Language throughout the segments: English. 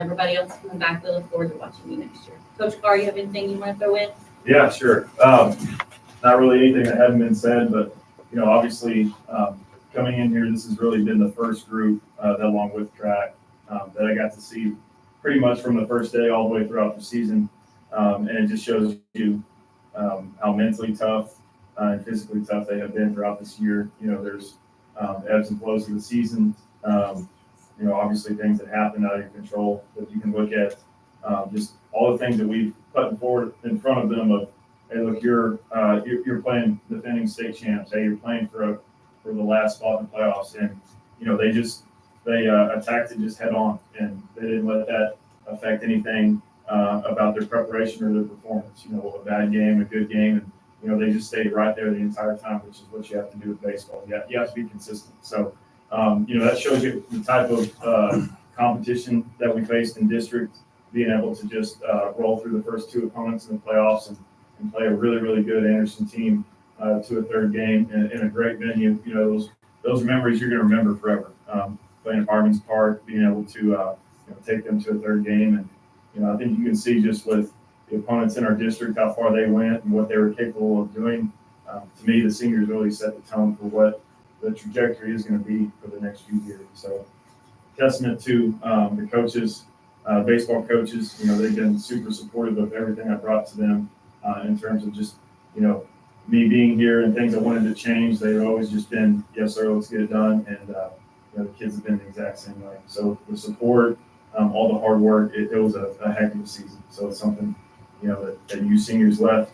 everybody else coming back. We look forward to watching you next year. Coach Carr, you have anything you want to throw in? Yeah, sure. Not really anything that hadn't been said, but, obviously, coming in here, this has really been the first group, that along with track, that I got to see pretty much from the first day all the way throughout the season. And it just shows you, how mentally tough, and physically tough they have been throughout this year. There's, ebbs and flows of the season. Obviously things that happen out of your control, but you can look at, just all the things that we've put forward in front of them of, hey, look, you're playing defending state champs. Hey, you're playing for the last spot in the playoffs, and they attacked it just head on, and they didn't let that affect anything about their preparation or their performance. A bad game, a good game, and they just stayed right there the entire time, which is what you have to do with baseball. You have to be consistent. So that shows you the type of competition that we faced in district, being able to just roll through the first two opponents in the playoffs and play a really, really good Anderson team to a third game in a great venue. Those memories you're going to remember forever. Playing at Armin's Park, being able to take them to a third game. And, I think you can see just with the opponents in our district, how far they went and what they were capable of doing. To me, the seniors really set the tone for what the trajectory is going to be for the next few years. So testament to the coaches, baseball coaches. They've been super supportive of everything I brought to them in terms of just, me being here and things I wanted to change. They've always just been, yes, sir, let's get it done. And, the kids have been the exact same way. So the support, all the hard work, it was a heck of a season. So it's something, that you seniors left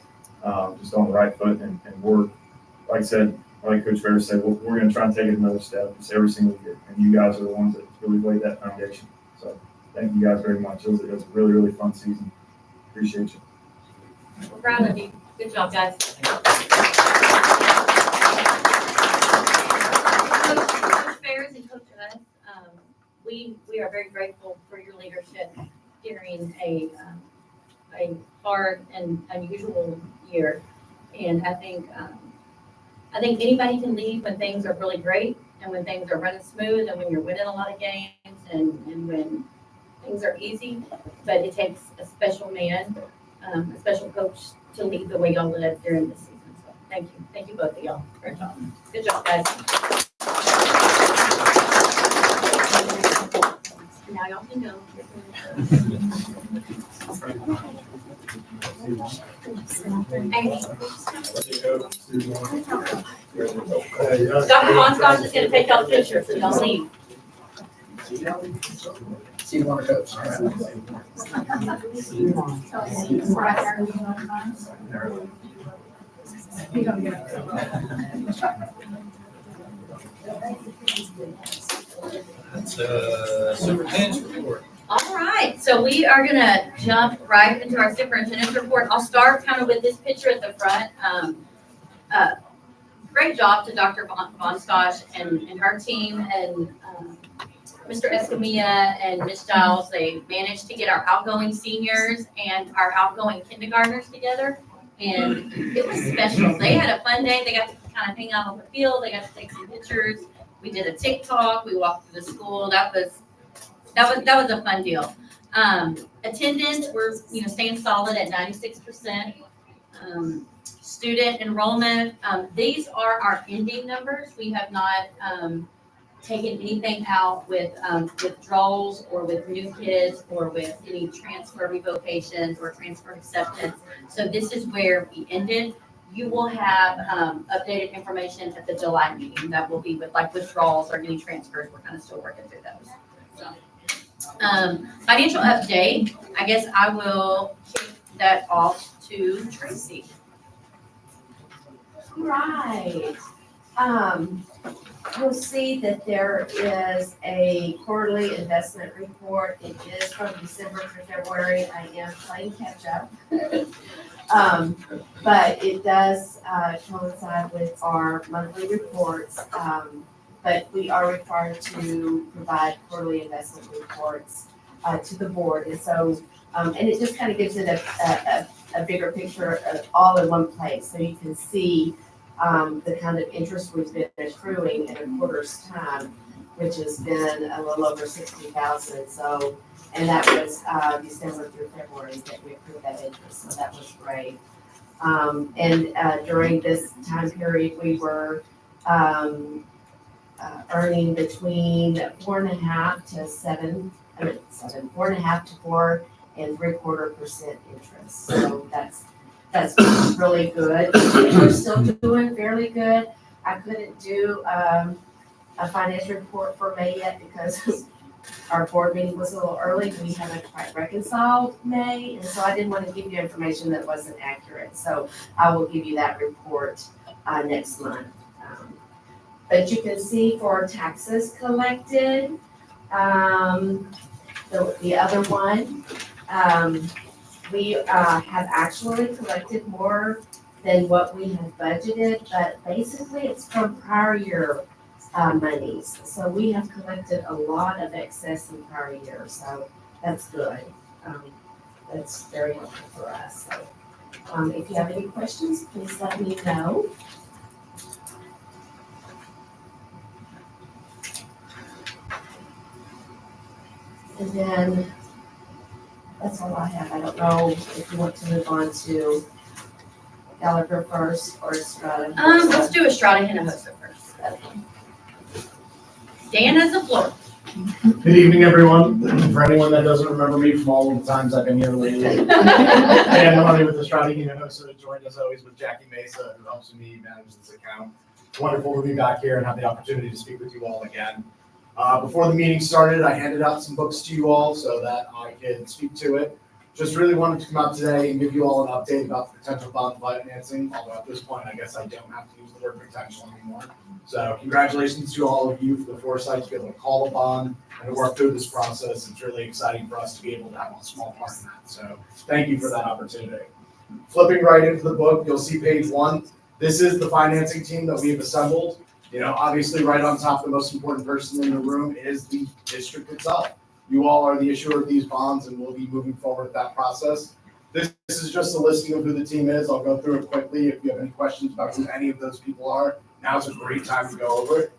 just on the right foot and we're, like I said, like Coach Ferris said, we're going to try and take it another step. It's every single year. And you guys are the ones that really laid that foundation. So thank you guys very much. It was a really, really fun season. Appreciate you. We're proud of you. Good job, guys. Coach Ferris and Coach Us, we are very grateful for your leadership during a hard and unusual year. And I think anybody can lead when things are really great and when things are running smooth and when you're winning a lot of games and when things are easy. But it takes a special man, a special coach to lead the way y'all led during this season. So thank you both of y'all. Great job. Good job, guys. Now y'all can go. Dr. Bonstock is going to take y'all pictures, so don't leave. See one coach. That's superintendent's report. All right, so we are going to jump right into our superintendent's report. I'll start kind of with this picture at the front. Great job to Dr. Von Stosh and her team and Mr. Escamilla and Ms. Giles. They managed to get our outgoing seniors and our outgoing kindergartners together, and it was special. They had a fun day. They got to kind of hang out on the field. They got to take some pictures. We did a TikTok. We walked through the school. That was a fun deal. Attendance, we're staying solid at 96%. Student enrollment, these are our ending numbers. We have not taken anything out with withdrawals or with new kids or with any transfer revocations or transfer acceptance. So this is where we ended. You will have updated information at the July meeting. That will be with like withdrawals or any transfers. We're kind of still working through those. So, financial update. I guess I will kick that off to Tracy. Right. You'll see that there is a quarterly investment report. It is from December to February. I am playing catch up. But it does coincide with our monthly reports. But we are required to provide quarterly investment reports to the board. And so, and it just kind of gives it a bigger picture all in one place. So you can see the kind of interest we've been accruing in a quarter's time. which has been a little over 60,000. So, and that was December through February that we approved that interest, so that was great. And during this time period, we were earning between 4.5 to 7, 4.5 to 4 and 3/4% interest. So that's really good. We're still doing fairly good. I couldn't do a financial report for May yet because our board meeting was a little early. We haven't quite reconciled May, and so I didn't want to give you information that wasn't accurate. So I will give you that report next month. But you can see for taxes collected, the other one, we have actually collected more than what we had budgeted, but basically it's from prior year monies. So we have collected a lot of excess in prior years, so that's good. That's very helpful for us. So if you have any questions, please let me know. And then that's all I have. I don't know if you want to move on to Gallagher first or Estrada. Let's do Estrada Hinojosa first. Dan has the floor. Good evening, everyone. For anyone that doesn't remember me from all of the times I've been here lately, Dan Mahoney with Estrada Hinojosa, joined as always with Jackie Mesa, who helps me manage this account. It's wonderful to be back here and have the opportunity to speak with you all again. Before the meeting started, I handed out some books to you all so that I could speak to it. Just really wanted to come out today and give you all an update about the potential bond financing, although at this point, I guess I don't have to use the word potential anymore. So congratulations to all of you for the foresight to be able to call a bond and to work through this process. It's really exciting for us to be able to have a small part in that. So thank you for that opportunity. Flipping right into the book, you'll see page 1. This is the financing team that we've assembled. You know, obviously right on top, the most important person in the room is the district itself. You all are the issuer of these bonds and we'll be moving forward with that process. This is just a listing of who the team is. I'll go through it quickly. If you have any questions about who any of those people are, now's a great time to go over it.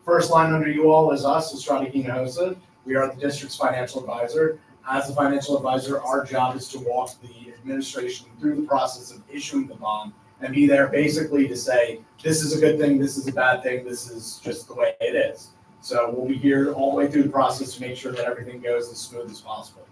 First line under you all is us, Estrada Hinojosa. We are the district's financial advisor. As a financial advisor, our job is to walk the administration through the process of issuing the bond and be there basically to say, this is a good thing, this is a bad thing, this is just the way it is. So we'll be here all the way through the process to make sure that everything goes as smooth as possible.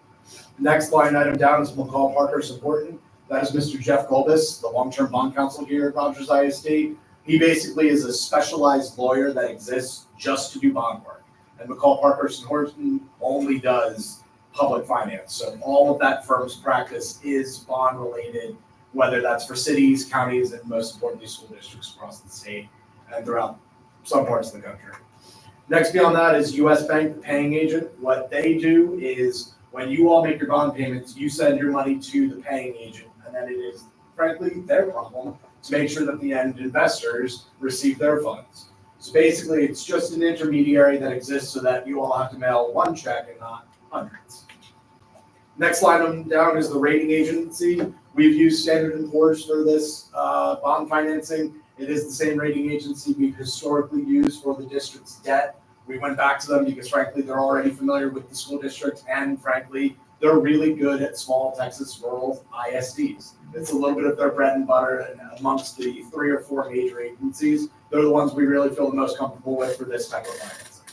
Next line item down is McCall Parker Support. That is Mr. Jeff Golbis, the long-term bond counsel here at Rogers ISD. He basically is a specialized lawyer that exists just to do bond work. And McCall Parker Support only does public finance. So all of that firm's practice is bond related, whether that's for cities, counties, and most importantly, school districts across the state and throughout some parts of the country. Next beyond that is US Bank, the paying agent. What they do is when you all make your bond payments, you send your money to the paying agent, and then it is, frankly, their problem to make sure that the end investors receive their funds. So basically, it's just an intermediary that exists so that you all have to mail one check and not hundreds. Next line down is the rating agency. We've used Standard & Poor's for this bond financing. It is the same rating agency we've historically used for the district's debt. We went back to them because, frankly, they're already familiar with the school district, and frankly, they're really good at small Texas rural ISDs. It's a little bit of their bread and butter, and amongst the 3 or 4 major agencies, they're the ones we really feel the most comfortable with for this type of financing.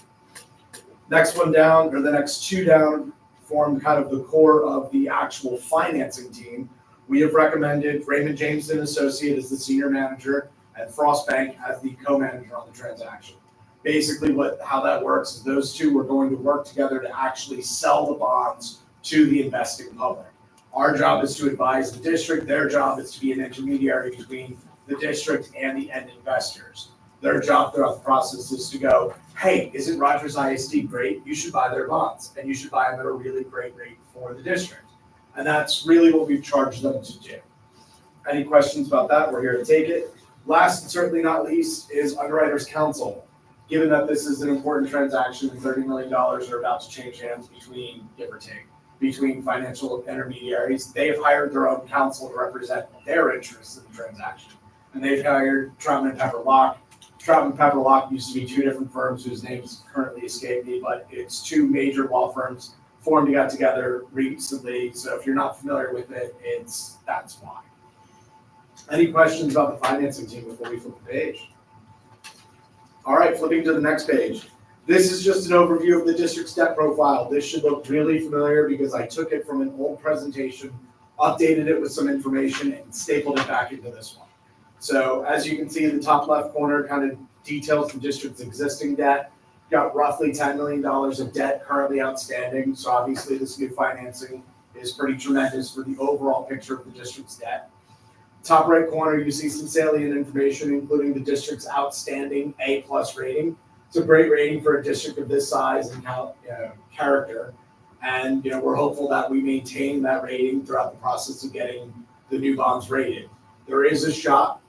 Next one down, or the next 2 down, form kind of the core of the actual financing team. We have recommended Raymond Jameson Associate as the senior manager and Frost Bank as the co-manager on the transaction. Basically, how that works is those two are going to work together to actually sell the bonds to the investing public. Our job is to advise the district. Their job is to be an intermediary between the district and the end investors. Their job throughout the process is to go, hey, isn't Rogers ISD great? You should buy their bonds, and you should buy them at a really great rate for the district. And that's really what we've charged them to do. Any questions about that? We're here to take it. Last and certainly not least is Underwriters Council. Given that this is an important transaction and $30 million are about to change hands between, give or take, between financial intermediaries, they've hired their own counsel to represent their interests in the transaction. And they've hired Troutman Pepper Locke Trout and Pepperlock used to be two different firms whose names currently escape me, but it's two major law firms formed to get together recently. So if you're not familiar with it, that's why. Any questions about the financing team before we flip the page? All right, flipping to the next page. This is just an overview of the district's debt profile. This should look really familiar because I took it from an old presentation, updated it with some information, and stapled it back into this one. So as you can see, the top left corner kind of details the district's existing debt. Got roughly $10 million of debt currently outstanding. So obviously this new financing is pretty tremendous for the overall picture of the district's debt. Top right corner, you see some salient information, including the district's outstanding A+ rating. It's a great rating for a district of this size and character. And we're hopeful that we maintain that rating throughout the process of getting the new bonds rated. There is a shot,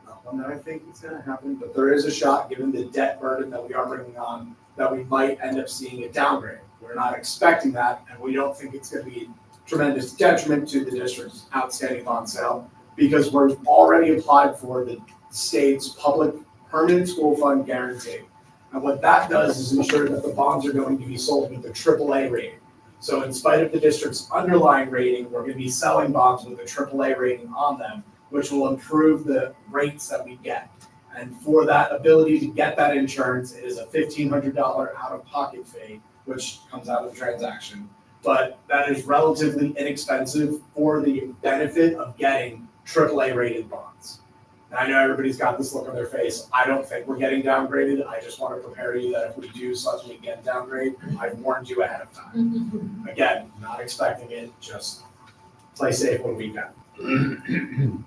not one that I think is going to happen, but there is a shot, given the debt burden that we are bringing on, that we might end up seeing a downgrade. We're not expecting that, and we don't think it's going to be a tremendous detriment to the district's outstanding bond sale, because we've already applied for the state's public permanent school fund guarantee. And what that does is ensure that the bonds are going to be sold with a AAA rating. So in spite of the district's underlying rating, we're going to be selling bonds with a AAA rating on them, which will improve the rates that we get. And for that ability to get that insurance, it is a $1,500 out-of-pocket fee, which comes out of the transaction. But that is relatively inexpensive for the benefit of getting AAA rated bonds. And I know everybody's got this look on their face. I don't think we're getting downgraded. I just want to prepare you that if we do suddenly get downgraded, I've warned you ahead of time. Again, not expecting it, just play safe when we can.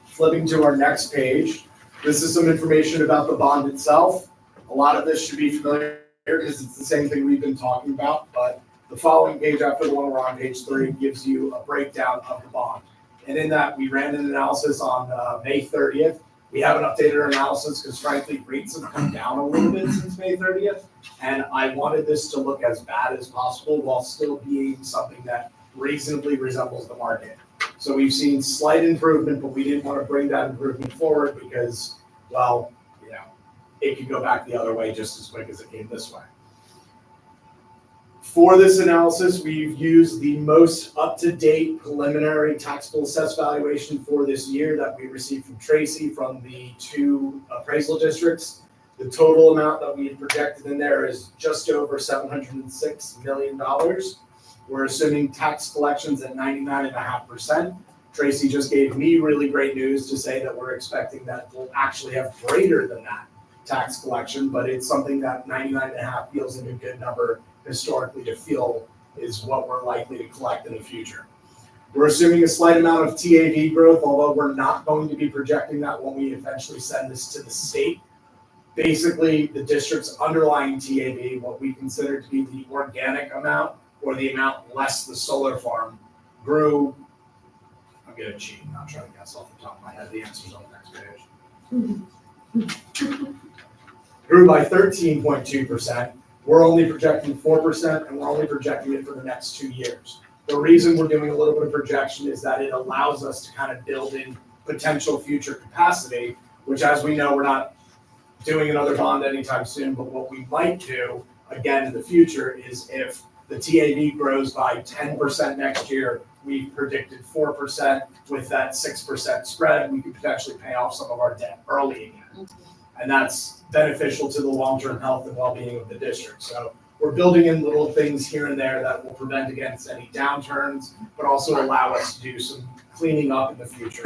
Flipping to our next page, this is some information about the bond itself. A lot of this should be familiar because it's the same thing we've been talking about, but the following page after the one we're on, page 3, gives you a breakdown of the bond. And in that, we ran an analysis on May 30th. We haven't updated our analysis because frankly, rates have come down a little bit since May 30th. And I wanted this to look as bad as possible while still being something that reasonably resembles the market. So we've seen slight improvement, but we didn't want to bring that improvement forward because, well, it could go back the other way just as quick as it came this way. For this analysis, we've used the most up-to-date preliminary taxable assessed valuation for this year that we received from Tracy from the 2 appraisal districts. The total amount that we projected in there is just over $706 million. We're assuming tax collections at 99.5%. Tracy just gave me really great news to say that we're expecting that we'll actually have greater than that tax collection, but it's something that 99.5 feels like a good number historically to feel is what we're likely to collect in the future. We're assuming a slight amount of TAV growth, although we're not going to be projecting that when we eventually send this to the state. Basically, the district's underlying TAV, what we consider to be the organic amount or the amount less the solar farm, grew, I'm going to cheat, not try to guess off the top of my head, the answer's on the next page. Grew by 13.2%. We're only projecting 4%, and we're only projecting it for the next 2 years. The reason we're doing a little bit of projection is that it allows us to kind of build in potential future capacity, which, as we know, we're not doing another bond anytime soon, but what we might do, again, in the future is if the TAV grows by 10% next year, we predicted 4% with that 6% spread, we could potentially pay off some of our debt early again. And that's beneficial to the long-term health and well-being of the district. So we're building in little things here and there that will prevent against any downturns, but also allow us to do some cleaning up in the future.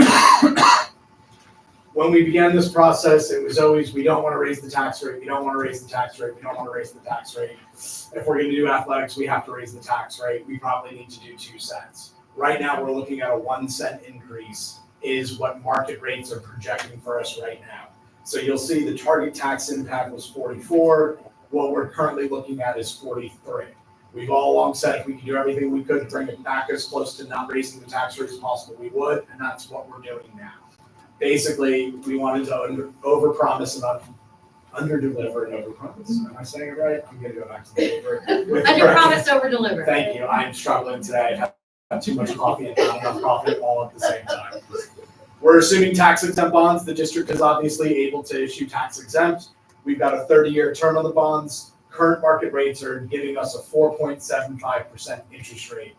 When we began this process, it was always, we don't want to raise the tax rate, we don't want to raise the tax rate, we don't want to raise the tax rate. If we're going to do athletics, we have to raise the tax rate. We probably need to do 2 cents. Right now, we're looking at a 1 cent increase is what market rates are projecting for us right now. So you'll see the target tax impact was 44. What we're currently looking at is 43. We've all along said if we could do everything we could to bring it back as close to not raising the tax rate as possible, we would, and that's what we're doing now. Basically, we wanted to overpromise and underdeliver and overpromise. Am I saying it right? I'm going to go back to the paper. Under promise, over deliver. Thank you. I'm struggling today. I've had too much coffee and not enough coffee all at the same time. We're assuming tax exempt bonds. The district is obviously able to issue tax exempt. We've got a 30-year term on the bonds. Current market rates are giving us a 4.75% interest rate.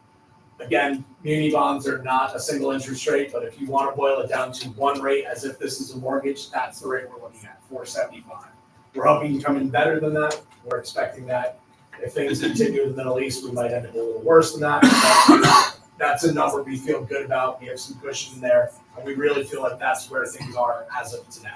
Again, muni bonds are not a single interest rate, but if you want to boil it down to one rate as if this is a mortgage, that's the rate we're looking at, 4.75. We're hoping to come in better than that. We're expecting that if things continue in the Middle East, we might end up a little worse than that. That's a number we feel good about. We have some cushion in there, and we really feel like that's where things are as of today.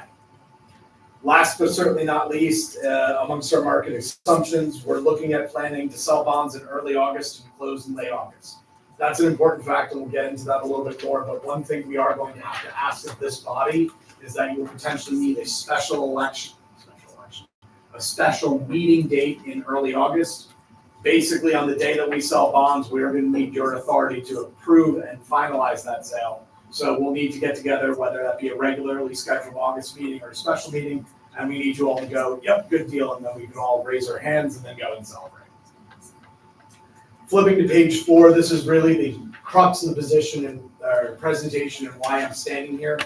Last but certainly not least, amongst our market assumptions, we're looking at planning to sell bonds in early August and close in late August. That's an important factor. We'll get into that a little bit more, but one thing we are going to have to ask of this body is that you will potentially need a special meeting date in early August. Basically, on the day that we sell bonds, we are going to need your authority to approve and finalize that sale. So we'll need to get together, whether that be a regularly scheduled August meeting or a special meeting, and we need you all to go, yep, good deal, and then we can all raise our hands and then go and celebrate. Flipping to page 4, this is really the crux of the position and presentation and why I'm standing here.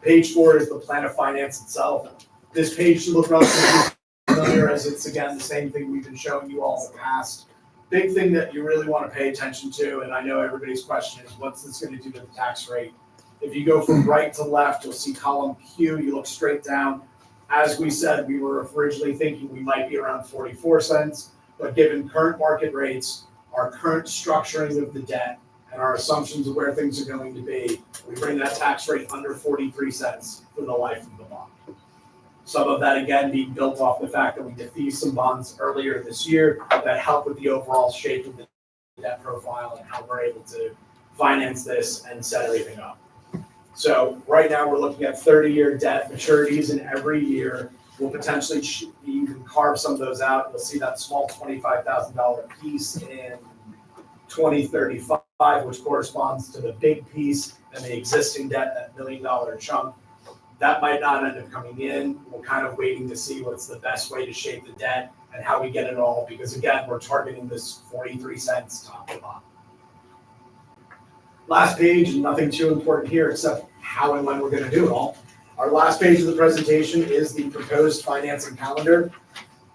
Page 4 is the plan of finance itself. This page should look relatively familiar, as it's, again, the same thing we've been showing you all in the past. Big thing that you really want to pay attention to, and I know everybody's question is, what's this going to do to the tax rate? If you go from right to left, you'll see column Q, you look straight down. As we said, we were originally thinking we might be around 44 cents, but given current market rates, our current structuring of the debt, and our assumptions of where things are going to be, we bring that tax rate under 43 cents for the life of the bond. Some of that, again, being built off the fact that we defeased some bonds earlier this year that help with the overall shape of the debt profile and how we're able to finance this and set everything up. So right now we're looking at 30-year debt maturities in every year. We'll potentially even carve some of those out. You'll see that small $25,000 piece in 2035, which corresponds to the big piece and the existing debt, that $1 million chunk. That might not end up coming in. We're kind of waiting to see what's the best way to shape the debt and how we get it all, because again, we're targeting this 43 cents top to bottom. Last page, and nothing too important here except how and when we're going to do it all. Our last page of the presentation is the proposed financing calendar.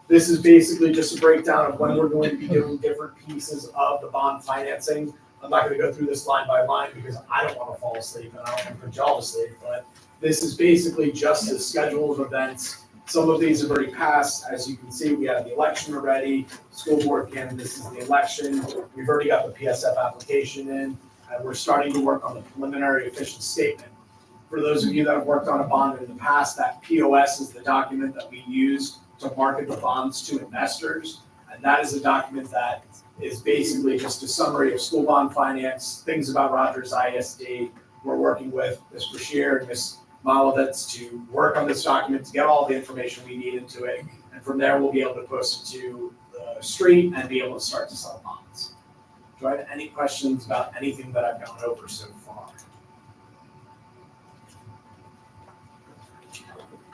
This is basically just a breakdown of when we're going to be doing different pieces of the bond financing. I'm not going to go through this line by line because I don't want to fall asleep and I don't want to put y'all to sleep, but this is basically just a schedule of events. Some of these have already passed. As you can see, we have the election already. School board candidates is the election. We've already got the PSF application in, and we're starting to work on the preliminary official statement. For those of you that have worked on a bond in the past, that POS is the document that we use to market the bonds to investors. And that is a document that is basically just a summary of school bond finance, things about Rogers ISD. We're working with Ms. Brashear and Ms. Malovitz to work on this document to get all the information we need into it. And from there, we'll be able to post it to the street and be able to start to sell bonds. Do I have any questions about anything that I've gone over so far?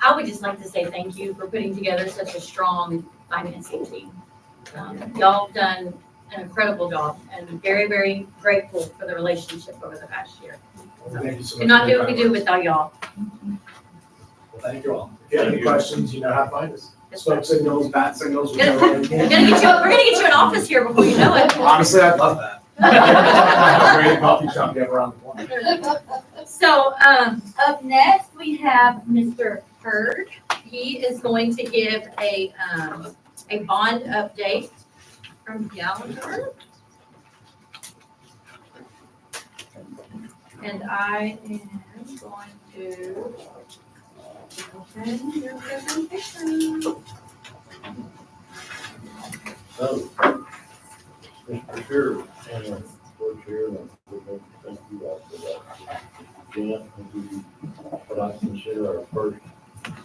I would just like to say thank you for putting together such a strong financing team. Y'all have done an incredible job, and very, very grateful for the relationship over the past year. Well, thank you so much. Could not do what we do without y'all. Well, thank you all. If you have any questions, you know how to find us. Smoke signals, bat signals, whichever way you We're can. gonna get you an office here before you know it. Honestly, I'd love that. Great coffee shop you have around the corner. So, up next, we have Mr. Hurd. He is going to give a bond update from Gallagher. And I am going to open your presentation. So, Mr. Chair, and Board Chair, and we're going to thank you all for that. Again, what I consider our first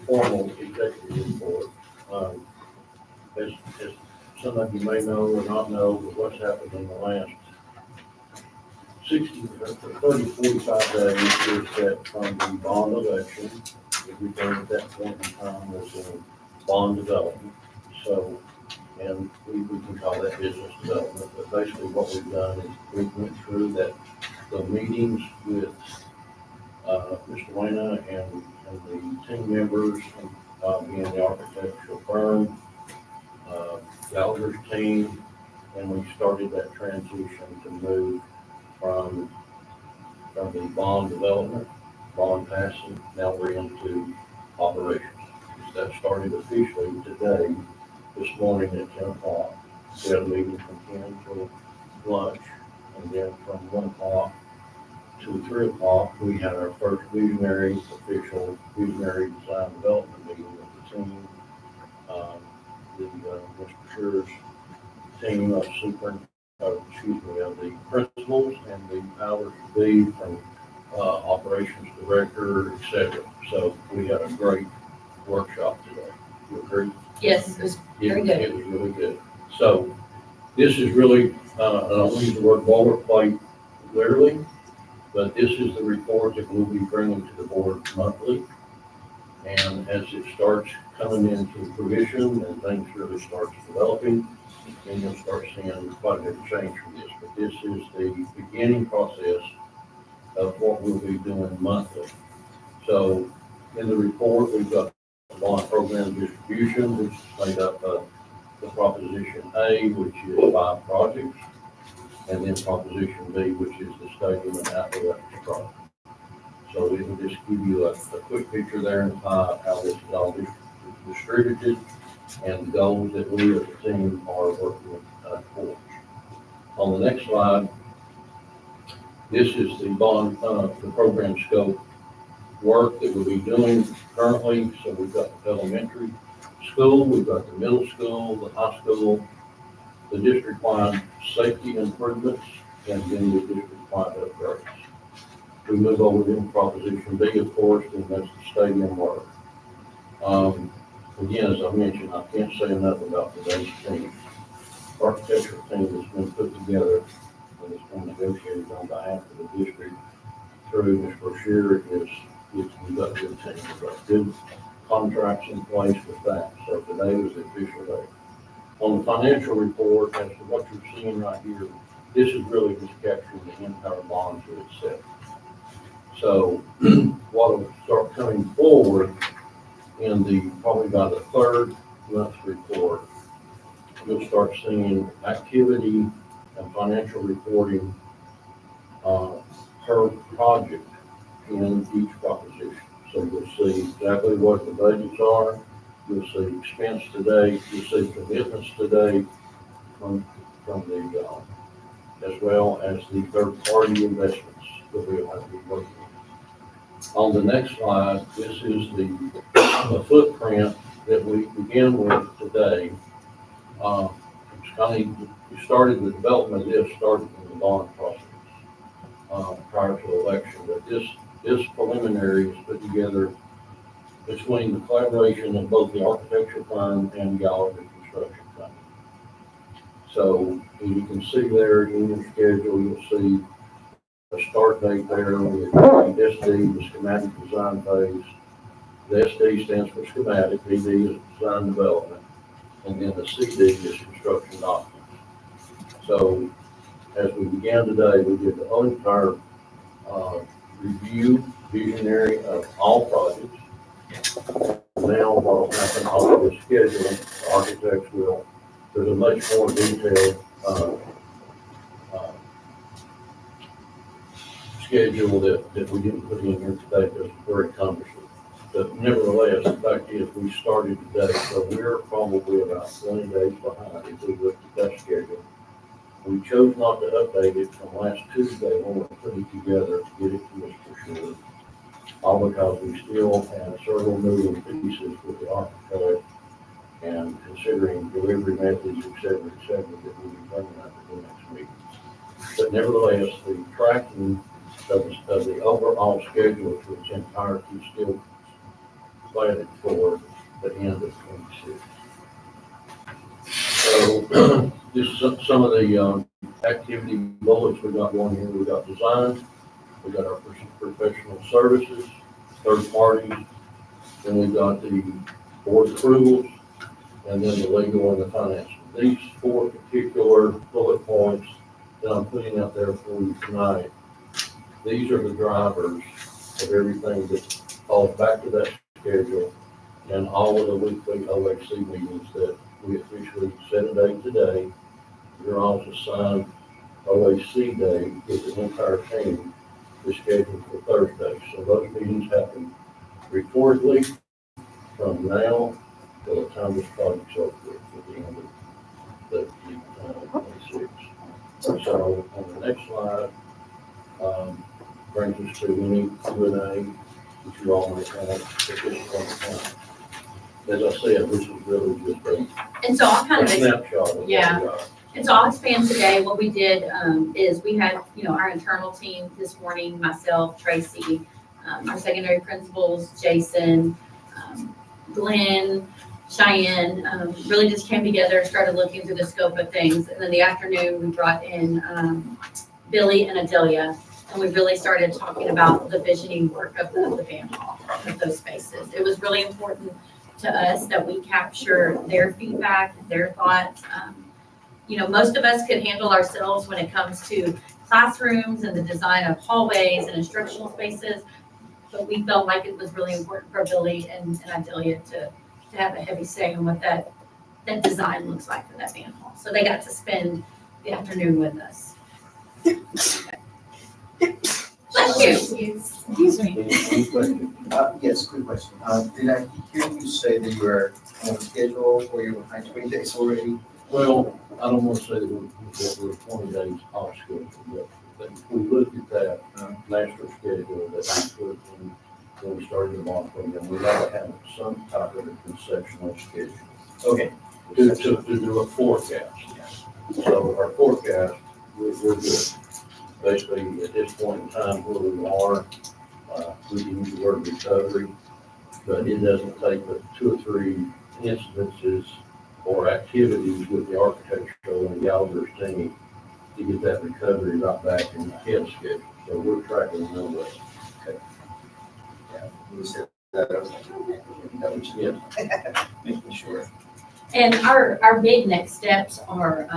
formal executive report. As some of you may know or not know, but what's happened in the last 45 days is that from the bond election, everything at that point in time was in bond development. So, and we can call that business development, but basically what we've done is we went through that, the meetings with Mr. Wayne and the team members, being the architectural firm, Gallagher's team, and we started that transition to move from the bond development, bond passing, now we're into operations. That started officially today, this morning at 10 o'clock. We had a meeting from 10 till lunch, and then from 1 o'clock to 3 o'clock, we had our first official visionary design development meeting with the team. Mr. Schure's team of of the principals and the powers to be from operations director, et cetera. So we had a great workshop today. You agree? Yes, it was very good. It was really good. So this is really, I don't use the word boilerplate literally, but this is the report that we'll be bringing to the board monthly. And as it starts coming into fruition and things really starts developing, then you'll start seeing quite a bit of change from this. But this is the beginning process of what we'll be doing monthly. So in the report, we've got the bond program distribution, which is made up of the Proposition A, which is 5 projects, and then Proposition B, which is the stadium and athletics project. So it will just give you a quick picture there in how this is all distributed and the goals that we as a team are working towards. On the next slide, this is the bond, the program scope work that we'll be doing currently. So we've got the elementary school, we've got the middle school, the high school, the district-wide safety improvements, and then the district-wide upgrades. We move over to Proposition B, of course, and that's the stadium work. Again, as I mentioned, I can't say enough about today's team. Architectural team that's been put together and it's been negotiated on behalf of the district through Ms. Brochure we've got a good team. We've got good contracts in place with that. So today was the official day. On the financial report, as to what you're seeing right here, this is really just capturing the entire bond to itself. So what will start coming forward in probably by the 3rd month report, you'll start seeing activity and financial reporting per project in each proposition. So you'll see exactly what the budgets are. You'll see expense today. You'll see commitments today from the as well as the third-party investments that we'll have to be working on. On the next slide, this is the footprint that we begin with today. We started the development of this started in the bond process prior to the election, but this preliminary is put together between the collaboration of both the architecture firm and Gallagher Construction Company. So you can see there in your schedule, you'll see a start date there with SD, the schematic design phase. The SD stands for schematic, DD is design development, and then the CD is construction documents. So as we began today, we did the whole entire review, visionary of all projects. Now what will happen on the schedule, the architects there's a much more detailed schedule that we didn't put in here today because it's very cumbersome. But nevertheless, the fact is we started today, so we're probably about 20 days behind if we looked at that schedule. We chose not to update it from last Tuesday when we put it together to get it to Mr. Schurer. All because we still have several moving pieces with the architect and considering delivery methods, et cetera, that we'll be bringing up at the next meeting. But nevertheless, the tracking of the overall schedule to its entirety still slated for the end of 26. So this is some of the activity bullets we got going here. We got design, we got our professional services, third parties, then we've got the board approvals, and then the legal and the financial. These 4 particular bullet points that I'm putting out there for you tonight, these are the drivers of everything that falls back to that schedule, and all of the weekly OHC meetings that we officially set a date today. Your office assigned OHC day is the entire team is scheduled for Thursday. So those meetings happen reportedly from now till the time this project's over at the end of the 26. So on the next slide, brings us to any Q&A that you all may have at this point in time. As I said, this is really just And so I'll kind a of snapshot of what we Yeah. got. And so I'll expand today. What we did is we had, our internal team this morning, myself, Tracy, our secondary principals, Jason, Glenn, Cheyenne, really just came together, started looking through the scope of things. And then the afternoon, we brought in Billy and Adelia, and we really started talking about the visioning work of the band hall, of those spaces. It was really important to us that we capture their feedback, their thoughts. Most of us could handle ourselves when it comes to classrooms and the design of hallways and instructional spaces, but we felt like it was really important for Billy and Adelia to have a heavy say in what that design looks like for that band hall. So they got to spend the afternoon with us. Bless you. Excuse me. Any questions? Yes, quick question. Did I hear you say that you were on schedule or you're behind 20 days already? Well, I don't want to say that we're 20 days off schedule, but if we look at that master schedule that we put when we started the bond program, we ought to have some type of a conceptual schedule Okay. to do a forecast. So our forecast, we're good. Basically, at this point in time where we are, we can use the word recovery, but it doesn't take but 2 or 3 instances or activities with the architectural and Gallagher's team to get that recovery right back in the head schedule. So we're tracking the way. Yeah, you said that. I was like, okay, that was making sure. And our big next steps are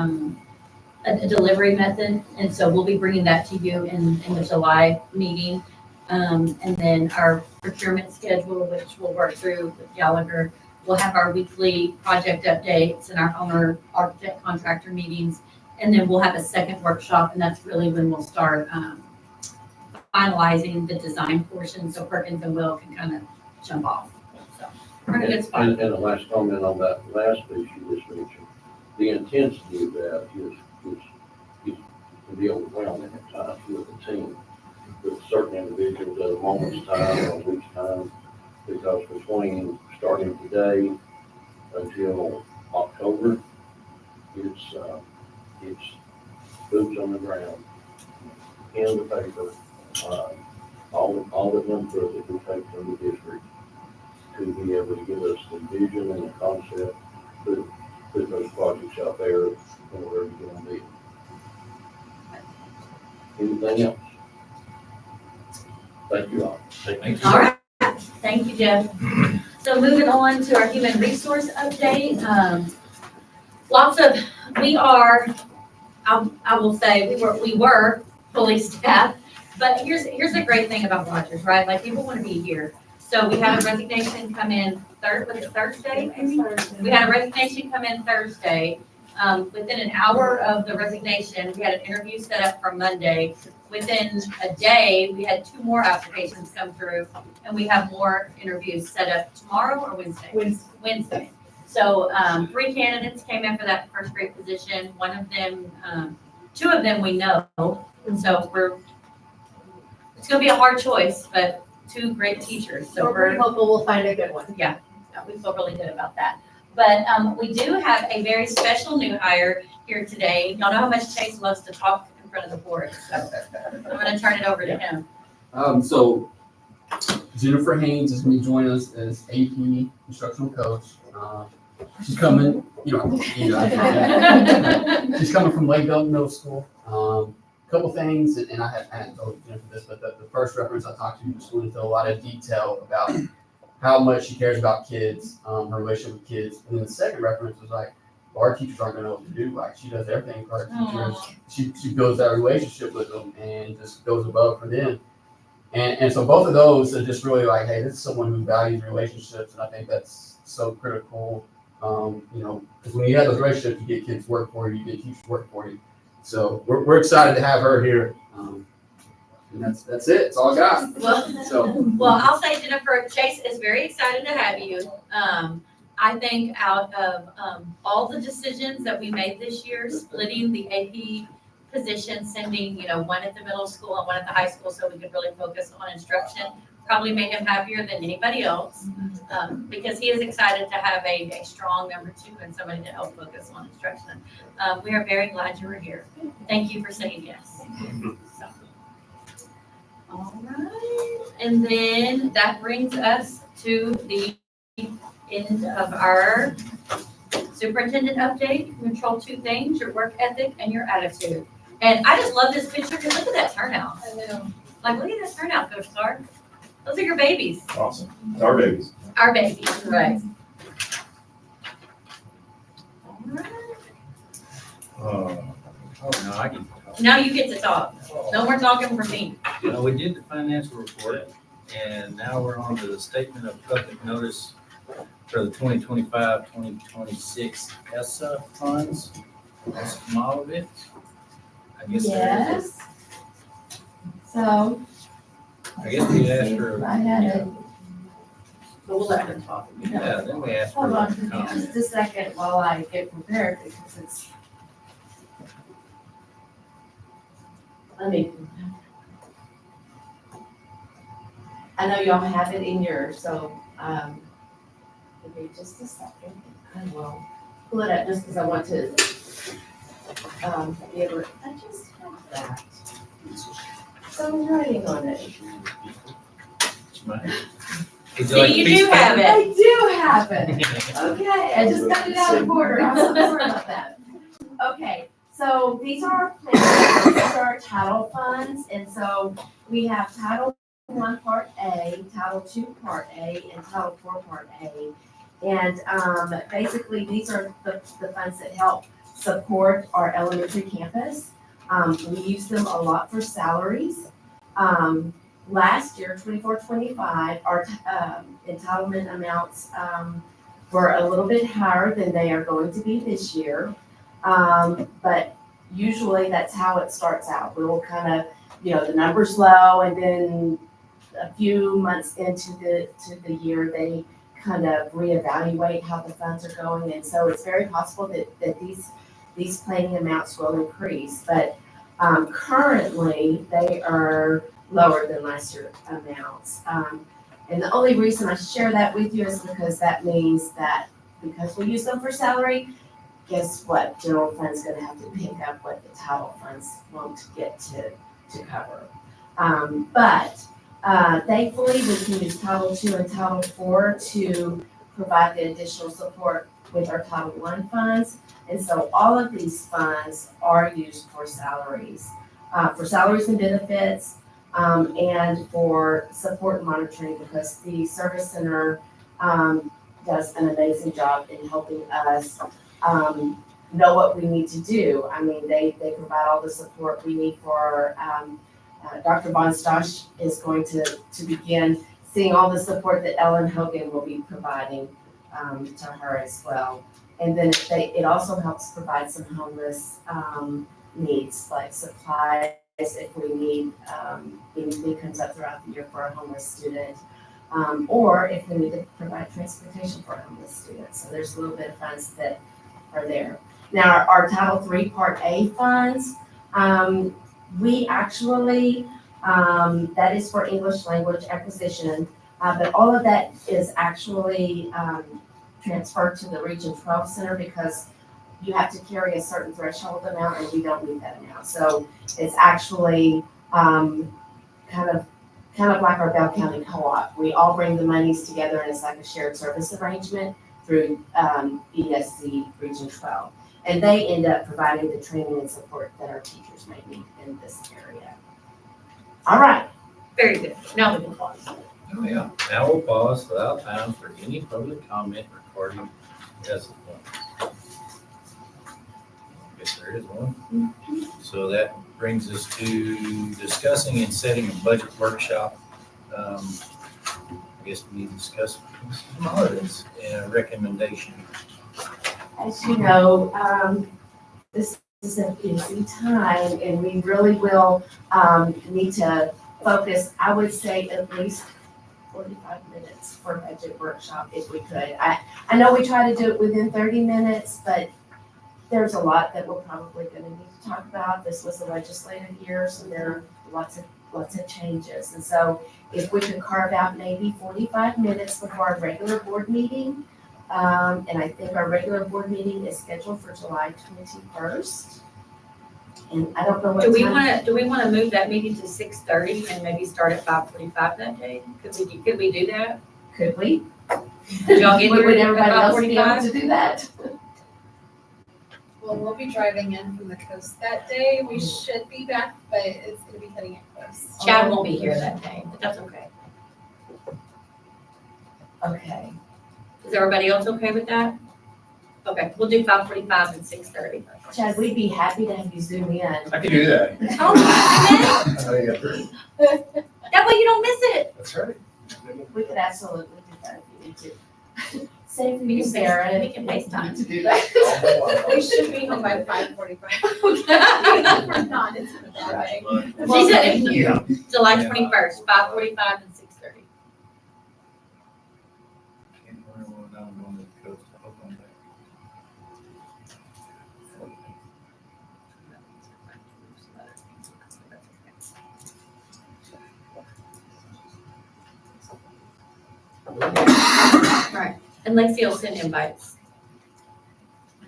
a delivery method, and so we'll be bringing that to you in the July meeting. And then our procurement schedule, which we'll work through with Gallagher. We'll have our weekly project updates and our owner architect contractor meetings. And then we'll have a second workshop, and that's really when we'll start finalizing the design portion so Perkins and Will can kind of jump off. So we're in a good spot. And the last comment on that last piece you just mentioned, the intensity of that can be overwhelming at times with the team, with certain individuals at a moment's time or a week's time, because between starting today until October, it's boots on the ground, pen to paper, all the input that we take from the district to be able to give us the vision and the concept, put those projects out there in order to get them bid. Anything else? Thank you all. Thank you. All right, thank you, Jeff. So moving on to our human resource update. I will say, we were fully staffed, but here's the great thing about Rogers, right? Like, people want to be here. So we had a resignation come in Thursday, maybe? We had a resignation come in Thursday. Within an hour of the resignation, we had an interview set up for Monday. Within a day, we had 2 more applications come through, and we have more interviews set up tomorrow or Wednesday? Wednesday. So 3 candidates came in for that first grade position. One of them, 2 of them we know, and so it's going to be a hard choice, but 2 great teachers. So We're hopeful we'll find a good one. yeah, we feel really good about that. But we do have a very special new hire here today. Y'all know how much Chase loves to talk in front of the board, so I'm going to turn it over to him. So Jennifer Haynes is going to join us as AP instructional coach. She's coming, she's coming from Lakeville Middle School. Couple things, and I hadn't told Jennifer this, but the first reference I talked to, just went into a lot of detail about how much she cares about kids, her relationship with kids. And then the second reference was like, well, our teachers aren't gonna know what to do. Like, she does everything for our teachers. She builds that relationship with them and just goes above for them. And so both of those are just really like, hey, this is someone who values relationships, and I think that's so critical. Because when you have those relationships, you get kids work for you, you get teachers work for you. So we're excited to have her here. And that's it. That's all I got. Well, I'll say Jennifer, Chase is very excited to have you. I think out of all the decisions that we made this year, splitting the AP position, sending, one at the middle school and one at the high school so we could really focus on instruction, probably made him happier than anybody else. Because he is excited to have a strong number two and somebody to help focus on instruction. We are very glad you were here. Thank you for saying yes. So. All right, and then that brings us to the end of our superintendent update. Control two things: your work ethic and your attitude. And I just love this picture because look at that turnout. I know. Like, look at this turnout, Coach Clark. Those are your babies. Awesome. It's our babies. Our babies, right. All right. Oh, no, I can. Now you get to talk. No more talking from me. We did the financial report, and now we're on to the statement of public notice for the 2025, 2026 ESSA funds. That's from all of it. I guess there is. Yes. So, I guess we asked for. I had it. But we'll let her talk. Yeah, then we asked for. Hold on comment. just a second while I get prepared because it's. I know y'all have it in yours, so, give me just a second. I will pull it up just because I want to, be able to, I just have that. So I'm writing on it. It's mine. Would See, like a you piece do of have it. I do have it. Okay, I just got it out of order. I'm so sorry about that. Okay, so these are our plans, these are our title funds, and so we have Title I Part A, Title II Part A, and Title IV Part A. And basically, these are the funds that help support our elementary campus. We use them a lot for salaries. Last year, 24-25, our entitlement amounts were a little bit higher than they are going to be this year. But usually that's how it starts out. We'll kind of, the number's low, and then a few months into the year, they kind of reevaluate how the funds are going. And so it's very possible that these planning amounts will increase. But currently, they are lower than last year's amounts. And the only reason I share that with you is because that means that because we use them for salary, guess what? General fund's gonna have to pick up what the title funds won't get to cover. But thankfully, we can use Title II and Title IV to provide the additional support with our Title I funds. And so all of these funds are used for salaries and benefits, and for support and monitoring, because the service center does an amazing job in helping us know what we need to do. I mean, they provide all the support we need for Dr. Von Stosh is going to begin seeing all the support that Ellen Hogan will be providing to her as well. And then it also helps provide some homeless needs, like supplies if we need, anything comes up throughout the year for a homeless student, or if we need to provide transportation for a homeless student. So there's a little bit of funds that are there. Now, our Title III Part A funds, we actually, that is for English language acquisition, but all of that is actually transferred to the Region 12 Center because you have to carry a certain threshold amount, and we don't need that amount. So it's actually kind of like our Bell County Co-op. We all bring the monies together, and it's like a shared service arrangement through ESC Region 12. And they end up providing the training and support that our teachers may need in this area. All right. Very good. Now we can pause. Oh, yeah. Now we'll pause without time for any public comment regarding ESSA funds. Guess there is one. So that brings us to discussing and setting a budget workshop I guess we need to discuss some holidays and a recommendation. As you know, this is a busy time and we really will, need to focus, I would say at least 45 minutes for a budget workshop if we could. I know we try to do it within 30 minutes, but there's a lot that we're probably gonna need to talk about. This was a legislative year, so there are lots of changes. And so if we could carve out maybe 45 minutes before our regular board meeting, and I think our regular board meeting is scheduled for July 21st. And I don't know what Do we time. want to move that meeting to 6:30 and maybe start at 5:45 that day? Could we do that? Could we? Did y'all get Would here everybody at else be able 5:45? to do that? Well, we'll be driving in from the coast that day. We should be back, but it's gonna be cutting it close. Chad won't be here that day, but that's okay. Okay. Is everybody else okay with that? Okay, we'll do 5:45 and 6:30. Chad, we'd be happy to have you zoom in. I can do that. Oh, I know you got three. that way you don't miss it. That's right. We could absolutely do that if you need to. Same for We you, can Sarah. we can FaceTime. To do that. We should be home by 5:45. We're not, it's gonna be driving. She said it here, July Yeah. 21st, 5:45 and 6:30. Can't remember when I'm going to the coast. I hope I'm back. Right, and Lexi will send invites.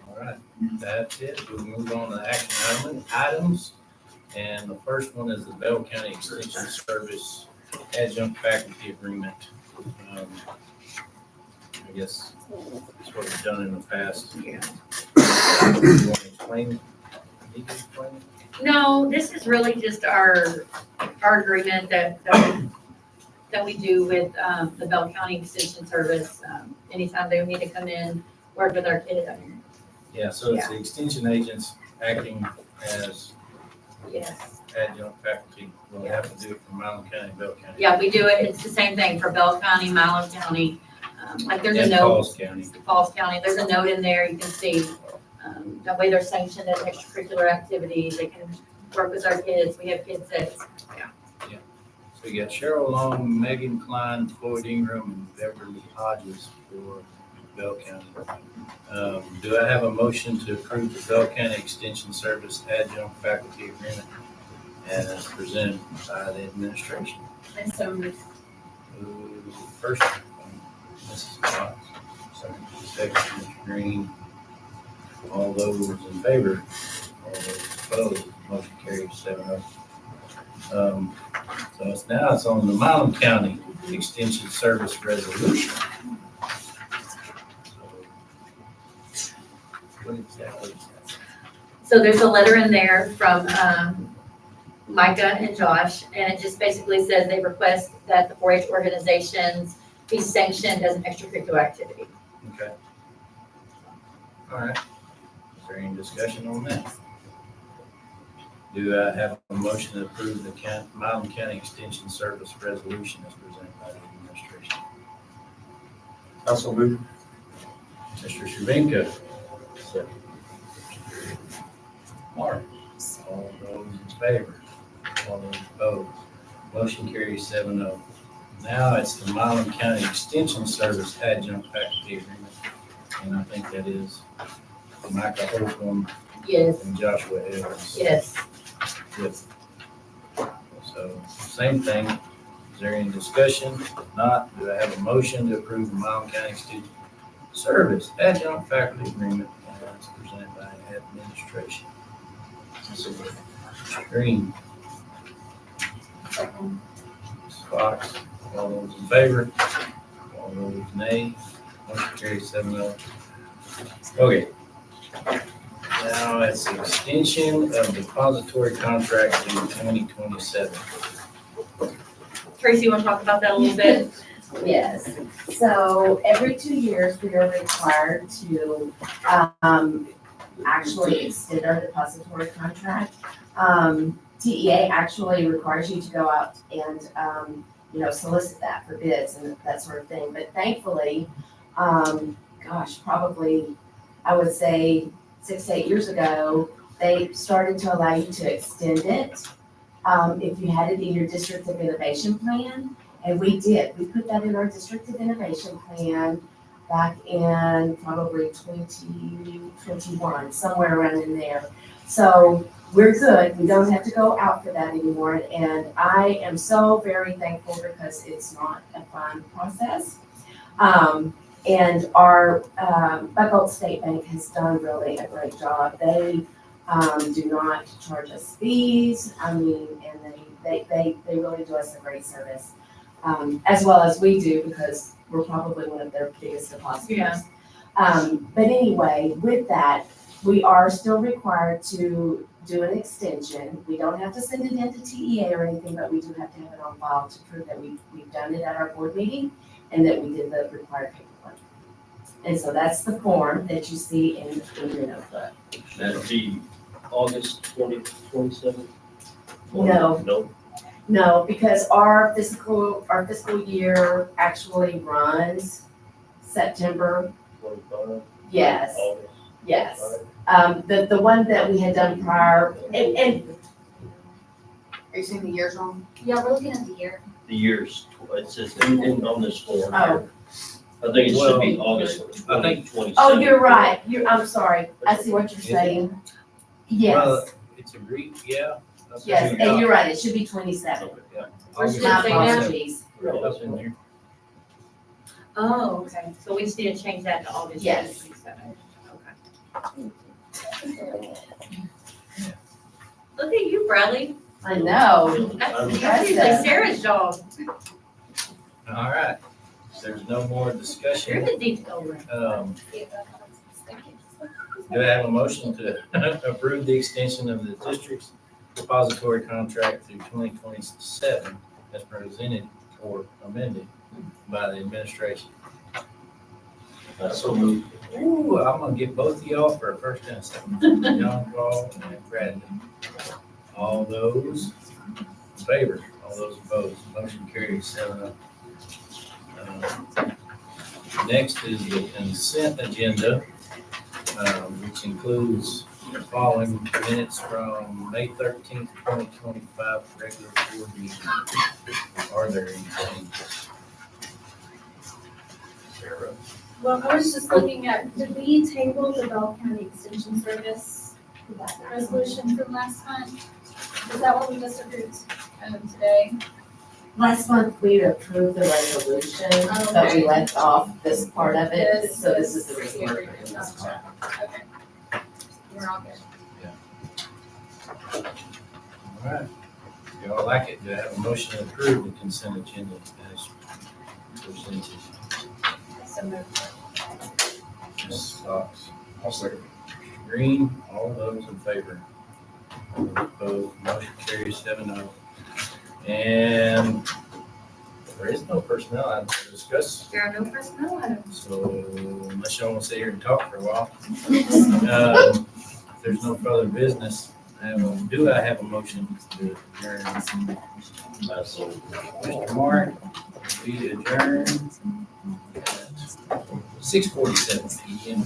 All right, that's it. We'll move on to action items. And the first one is the Bell County Extension Service Adjunct Faculty Agreement. I guess that's what we've done in the past. Yeah. You want to explain? Need to explain it? No, this is really just our agreement that we do with the Bell County Extension Service. Anytime they need to come in, work with our kids. Yeah, so it's the extension agents acting as Yes. adjunct faculty. We'll have to do it for Milam County, Bell County. Yeah, we do it. It's the same thing for Bell County, Milam County. Like there's a And note, Falls County. Falls County, there's a note in there. You can see that way they're sanctioned as extracurricular activities. They can work with our kids. We have kids that, So we got Cheryl Long, Megan Klein, Floyd Ingram, and Beverly Hodges for Bell County. Do I have a motion to approve the Bell County Extension Service Adjunct Faculty Agreement as presented by the administration? And so First, Mrs. Fox, second, Mr. Green. All those in favor? All those opposed? Motion carries 7-0. So it's on the Milam County Extension Service Resolution. So, what exactly is that? so there's a letter in there from Micah and Josh, and it just basically says they request that the 4-H organizations be sanctioned as an extracurricular activity. Okay. All right. Is there any discussion on that? Do I have a motion to approve the Milam County Extension Service Resolution as presented by the administration? Also move. Mr. Shervinka. Mark. All those in favor? All those opposed? Motion carries 7-0. Now it's the Milam County Extension Service Adjunct Faculty Agreement. And I think that is Micah Holcomb Yes, and Joshua Evans. yes. Yes. So, same thing. Is there any discussion? If not, do I have a motion to approve the Milam County Extension Service Adjunct Faculty Agreement as presented by administration? Mr. Green. Ms. Fox. All those in favor? All those nay? Motion carries 7-0. Okay. Now it's the extension of depository contract to 2027. Tracy, you want to talk about that a little bit? Yes, so every 2 years, we are required to, actually extend our depository contract. TEA actually requires you to go out and, solicit that for bids and that sort of thing. But thankfully, probably, I would say 6 to 8 years ago, they started to allow you to extend it if you had it in your District of Innovation Plan. And we did. We put that in our District of Innovation Plan back in probably 2021, somewhere around in there. So we're good. We don't have to go out for that anymore. And I am so very thankful because it's not a fun process. And our Buckle State Bank has done really a great job. They do not charge us fees. I mean, and they really do us a great service, as well as we do, because we're probably one of their biggest depositors. Yeah. But anyway, with that, we are still required to do an extension. We don't have to send it in to TEA or anything, but we do have to have it on file to prove that we've done it at our board meeting and that we did the required paperwork. And so that's the form that you see in your notebook. That'll be August 2027? No. No, because our fiscal year actually runs September. 25, Yes, August. yes. The one that we had done prior, and Are you saying the year's wrong? Yeah, we're looking at the year. The years, it says on this form. Oh. I think it should be Well, August I think- 2027. oh, you're right. I'm sorry. I see what you're Is it? saying. Well, Yes, It's agreed, yeah. That's yes, what we and got. you're right. It should be 27. Yeah. Where's August the My date now? 27th. apologies. That's in there. Oh, okay. So we just need to change that to August Yes. 27th. Okay. Look at you, Bradley. I know. That's usually Sarah's job. All right. If there's no more You're discussion, the detail. do I have a motion to approve the extension of the district's depository contract through 2027 as presented or amended by the administration? So moved. Ooh, I'm gonna get both of y'all for a first and a second. John Paul and Bradley. All those in favor, all those opposed, motion carries 7-0. Next is the consent agenda, which includes the following minutes from May 13th, 2025, regular board meeting. Are there any changes? Sarah? Well, I was just looking at, did we table the Bell County Extension Service resolution from last month? Is that what we just approved today? Last month, we approved the resolution, but we left off this part of it, so this is the reason we're doing this part. Okay. We're all good. All right. Y'all like it? Do I have a motion to approve the consent agenda as presented? So moved. Ms. Fox? I'll second. Green, all those in favor? All those opposed, motion carries 7-0. And there is no personnel item to discuss, There are no personnel items. so unless y'all want to sit here and talk for a while. If there's no further business, do I have a motion to adjourn? Mr. Mark, we adjourn at 6:47 PM.